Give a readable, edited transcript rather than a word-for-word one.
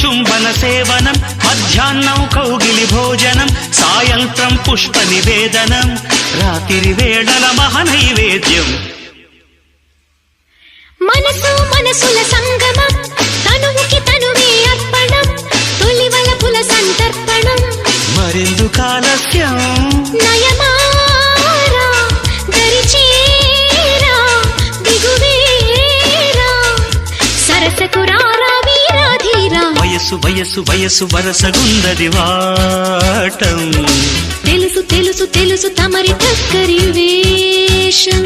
చుంబన సేవనం, మధ్యాహ్నం కౌగిలి భోజనం, సాయంత్రం పుష్ప నివేదనం, రాత్రి వేళల మహనైవేద్యం. మనసు మనసుల సంగమం, తనువుకి తనువే అర్పణం, తొలివలపుల సంతర్పణం. మరెందుకు ఆలస్యం? నయమారా దరిచేరా దిగువేరా, సరసకు రారా వీరాధీరా. వయసు వయసు వయసు వరసగుందది వాటం, తెలుసు తెలుసు తెలుసు తమరి చక్కరి వేషం.